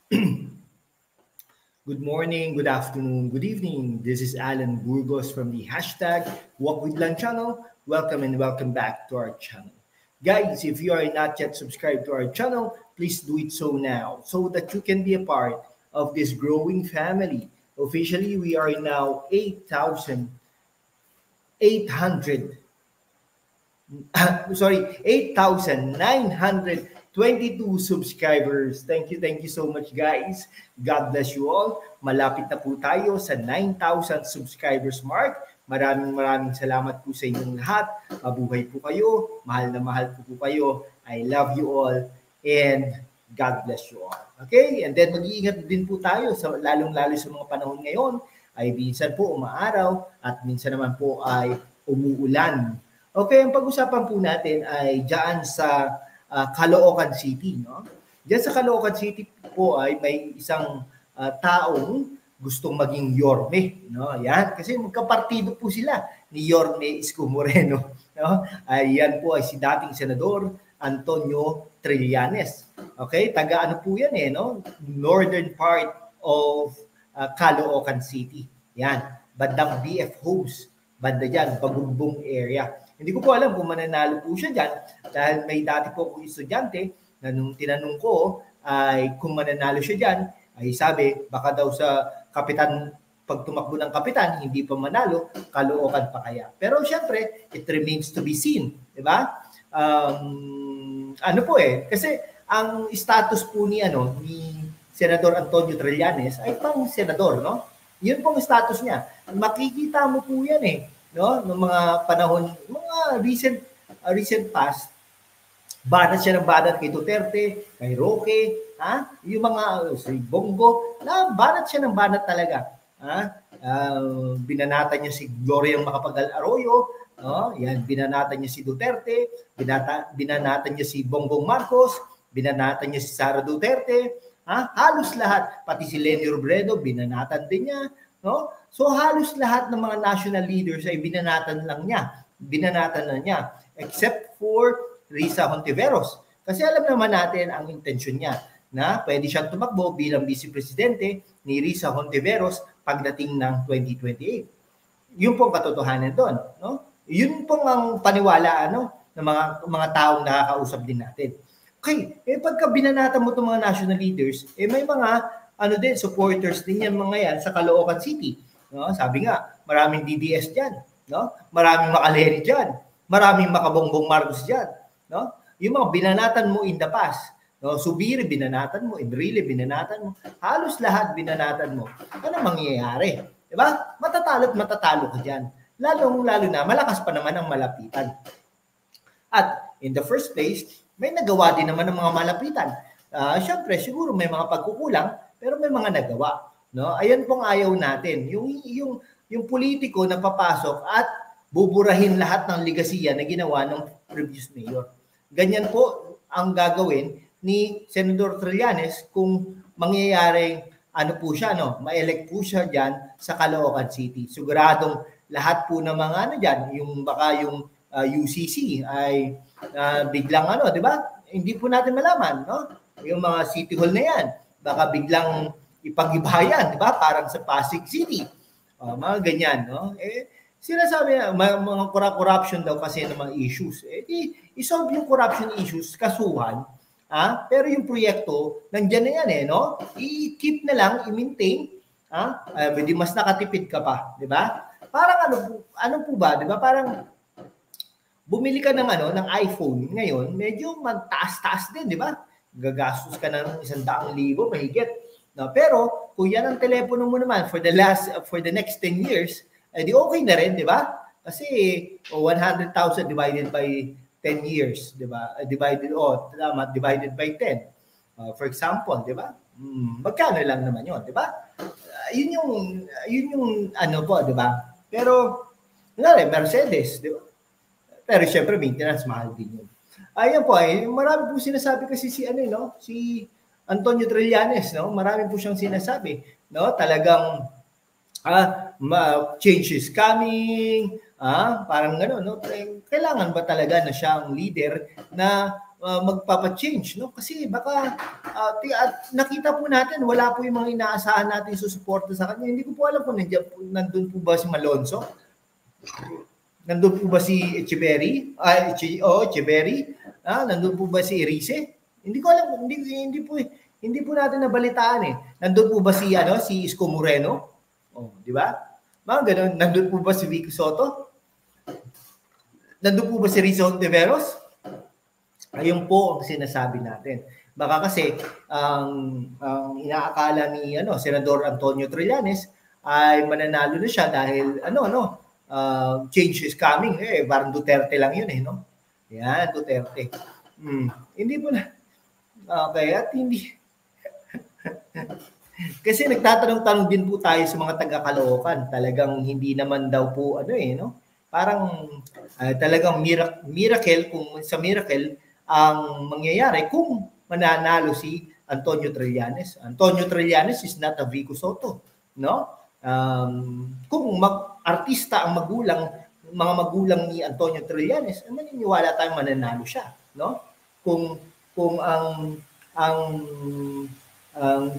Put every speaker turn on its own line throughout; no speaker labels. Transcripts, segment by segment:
Good morning, good afternoon, good evening. This is Alan Burgos from the hashtag Walk with Lang channel. Welcome and welcome back to our channel. Guys, if you are not yet subscribed to our channel, please do it so now so that you can be a part of this growing family. Officially, we are now 8,800 8,922 subscribers. Thank you so much guys. God bless you all. Malapit na po tayo sa 9,000 subscribers mark. Maraming salamat po sa inyong lahat. Mabuhay po kayo. Mahal na mahal po kayo. I love you all and God bless you all. Okay? And then mag-iingat din po tayo lalong-lalo sa mga panahon ngayon ay minsan po umaaraw at minsan naman po ay umuulan. Okay, ang pag-usapan po natin ay diyan sa Caloocan City, no? Diyan sa Caloocan City po ay may isang taong gustong maging Yorme, no? Ayan, kasi magkapartido po sila ni Yorme Isko Moreno, no? Ayan po ay si dating senador Antonio Trillanes. Okay, taga ano po 'yan no? Northern part of Caloocan City. Yan, bandang BF Homes, banda diyan, Bagumbong area. Hindi ko po alam kung mananalo po siya dyan dahil may dati po akong estudyante na nung tinanong ko ay kung mananalo siya dyan, ay sabi baka daw sa kapitan, pag tumakbo ng kapitan, hindi pa manalo, Caloocan pa kaya. Pero syempre, it remains to be seen. Diba? Ano po kasi ang status po ni Senador Antonio Trillanes ay pang senador, no? Yun pong status niya. Makikita mo po yan no, ng mga panahon, mga recent past, banat siya ng banat kay Duterte, kay Roque, yung mga si Bongo, banat siya ng banat talaga. Binanatan niya si Gloria Macapagal-Arroyo, yan, binanatan niya si Duterte, binanatan niya si Bongbong Marcos, binanatan niya si Sara Duterte, halos lahat, pati si Leni Robredo, binanatan din niya, no? So halos lahat ng mga national leaders ay binanatan na niya, except for Risa Hontiveros. Kasi alam naman natin ang intensyon niya na pwede siyang tumakbo bilang vice presidente ni Risa Hontiveros pagdating ng 2028. Yun pong katotohanan doon, no? Yun pong ang paniwala ng mga taong nakakausap din natin. Okay, pagka binanatan mo itong mga national leaders, may mga supporters din yan mga yan sa Caloocan City. No? Sabi nga, maraming DDS diyan, no? Maraming Makaleri diyan, maraming Makabongbong Marcos diyan, no? Yung mga binanatan mo in the past, no? Subiri binanatan mo, Enrile binanatan mo, halos lahat binanatan mo. Ano mangyayari? 'Di ba? Matatalo ka diyan. Lalo na malakas pa naman ang malapitan. At in the first place, may nagawa din naman ng mga malapitan. Syempre, siguro may mga pagkukulang, pero may mga nagawa. No, ayan pong ayaw natin. Yung politiko na papasok at buburahin lahat ng legasiya na ginawa ng previous mayor. Ganyan po ang gagawin ni Senador Trillanes kung mangyayaring ma-elect po siya diyan sa Caloocan City. Siguradong lahat po ng mga diyan, yung UCC ay biglang di ba? Hindi po natin malaman, no? Yung mga city hall na yan, baka biglang ipag-ibayan, di ba? Parang sa Pasig City. Mga ganyan, no? Sinasabi mga corruption daw kasi ng mga issues. I-solve yung corruption issues, kasuhan, pero yung proyekto, nandiyan na yan no? I-keep na lang, i-maintain, hindi mas nakatipid ka pa, di ba? Parang ano po ba, di ba? Parang bumili ka ng iPhone ngayon, medyo magtaas-taas din, di ba? Gagastos ka ng 100,000 mahigit. No, pero kung yan ang telepono mo naman for the next 10 years, di okay na rin, di ba? Kasi 100,000 divided by 10 years, di ba? Divided by 10. For example, di ba? Magkano lang naman 'yon, di ba? Yun yung di ba? Pero Mercedes, di ba? Pero syempre maintenance mahal din 'yun. Ayan po marami po sinasabi kasi si Antonio Trillanes, no? Marami po siyang sinasabi, no? Talagang change is coming, parang gano'n, no? Kailangan ba talaga na siya ang leader na magpapa-change, no? Kasi baka nakita po natin wala po yung mga inaasahan natin susuporta sa kanya. Hindi ko po alam kung nandun po ba si Malonzo? Nandun po ba si Echeverry? Echeverry? Nandun po ba si Erice? Hindi ko alam, hindi po natin nabalitaan eh. Nandun po ba si Isko Moreno? Oh, di ba? Mga ganun. Nandun po ba si Vico Soto? Nandun po ba si Rizzo Ontiveros? Ayun po ang sinasabi natin. Baka kasi ang inaakala ni Senador Antonio Trillanes ay mananalo na siya dahil change is coming. Parang Duterte lang yun no? Yan, Duterte. Hindi po na. Okay, at hindi. Kasi nagtatanong-tanong din po tayo sa mga taga-Caloocan. Talagang hindi naman daw po no? Parang talagang miracle kung sa miracle ang mangyayari kung mananalo si Antonio Trillanes. Antonio Trillanes is not a Vico Soto, no? Kung artista ang mga magulang ni Antonio Trillanes, maniniwala tayong mananalo siya, no? Kung ang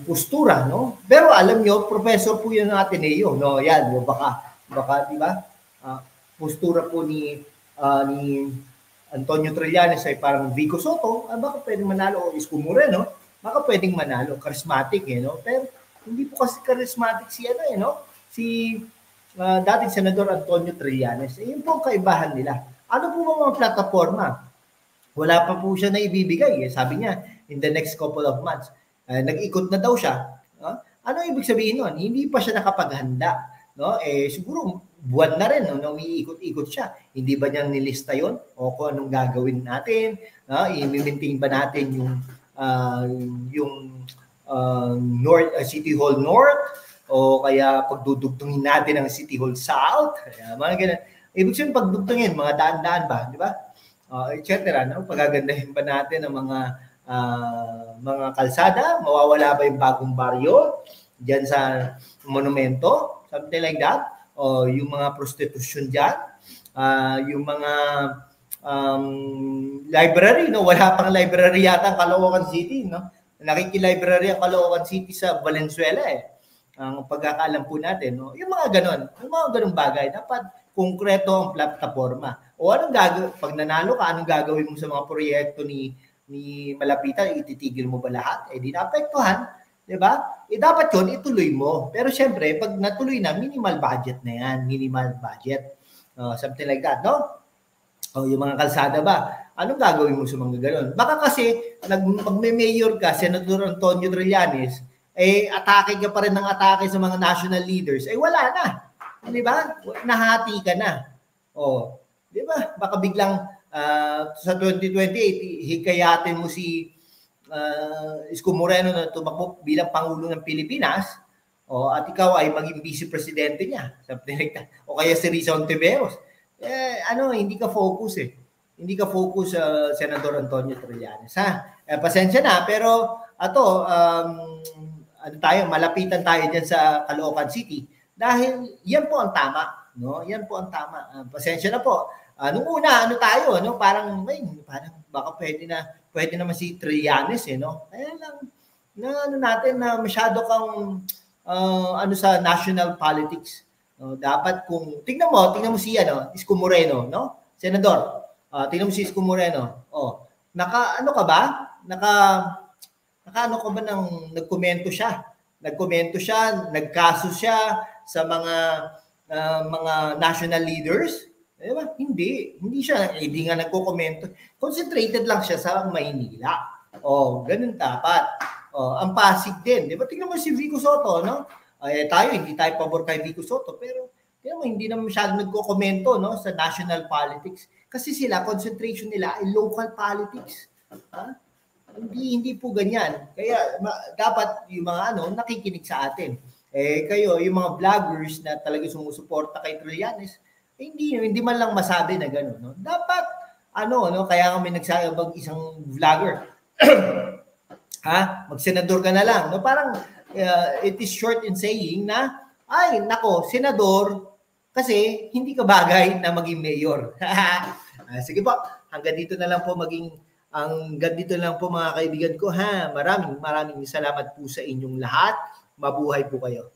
postura, no? Pero alam nyo, professor po yun ng Ateneo, no? Yan, baka di ba? Postura po ni Antonio Trillanes ay parang Vico Soto, baka pwedeng manalo, o Isko Moreno, baka pwedeng manalo, charismatic no? Pero hindi po kasi charismatic si dating Senador Antonio Trillanes. Yun po ang kaibahan nila. Ano po mga plataforma? Wala pa po siya na ibibigay. Sabi niya, in the next couple of months. Nag-ikot na daw siya. Ano ibig sabihin nun? Hindi pa siya nakapaghanda. No? Siguro buwan na rin nung umiikot-ikot siya. Hindi ba niya nilista yon? O kung anong gagawin natin? I-maintain ba natin yung City Hall North? O kaya pagdudugtungin natin ang City Hall South? Mga ganun. Ibig sabihin pagdugtungin, mga daan-daan ba? Di ba? Et no? Pagagandahin ba natin ang mga kalsada? Mawawala ba yung bagong baryo diyan sa monumento? Something like that. O yung mga prostitution dyan, yung mga library, no? Wala pang library yata ang Caloocan City, no? Nakiki-library ang Caloocan City sa Valenzuela ang pagkakaalam po natin, no? Yung mga ganun bagay, dapat konkreto ang plataforma. O anong gagawin, pag nanalo ka, anong gagawin mo sa mga proyekto ni Malapitan? Ititigil mo ba lahat? Di naapektuhan. Diba? Dapat yun, ituloy mo. Pero syempre, pag natuloy na, minimal budget na yan. Minimal budget. Something like that, no? O yung mga kalsada ba? Anong gagawin mo sa mga gano'n? Baka kasi, pag may mayor ka, Senator Antonio Trillanes, atake ka pa rin ng atake sa mga national leaders, wala na. Di ba? Nahati ka na. Di ba? Baka biglang sa 2028, hikayatin mo si Isko Moreno na tumakbo bilang Pangulo ng Pilipinas, at ikaw ay maging vice presidente niya, o kaya si Rizzo Ontiveros. Hindi ka focus Hindi ka focus sa Senador Antonio Trillanes. Pasensya na, pero malapitan tayo diyan sa Caloocan City dahil yan po ang tama, no? Yan po ang tama. Pasensya na po. Nung una, parang baka pwede naman si Trillanes, no? Kaya lang, natin na masyado kang, sa national politics. Dapat kung, tingnan mo si, Isko Moreno, no? Senador, tingnan mo si Isko Moreno. Naka-ano ka ba nang nagkomento siya? Nagkaso siya sa mga national leaders? Diba? Hindi nga nagko-komento. Concentrated lang siya sa Maynila. Ganun dapat. Ang Pasig din. Diba? Tingnan mo si Vico Soto, no? Hindi tayo pabor kay Vico Soto, pero hindi naman masyadong nagko-komento, no, sa national politics. Kasi concentration nila ay local politics. Hindi po ganyan. Kaya dapat yung mga nakikinig sa atin. Kayo, yung mga vloggers na talaga sumusuporta kay Trillanes, hindi man lang masabi na gano'n, no? Dapat kaya kami nagsabag isang vlogger. Magsenador ka na lang, no? Parang it is short in saying na senador kasi hindi ka bagay na maging mayor. Sige po, hanggang dito na lang po maging Ang ganito lang po mga kaibigan ko ha. Maraming salamat po sa inyong lahat. Mabuhay po kayo.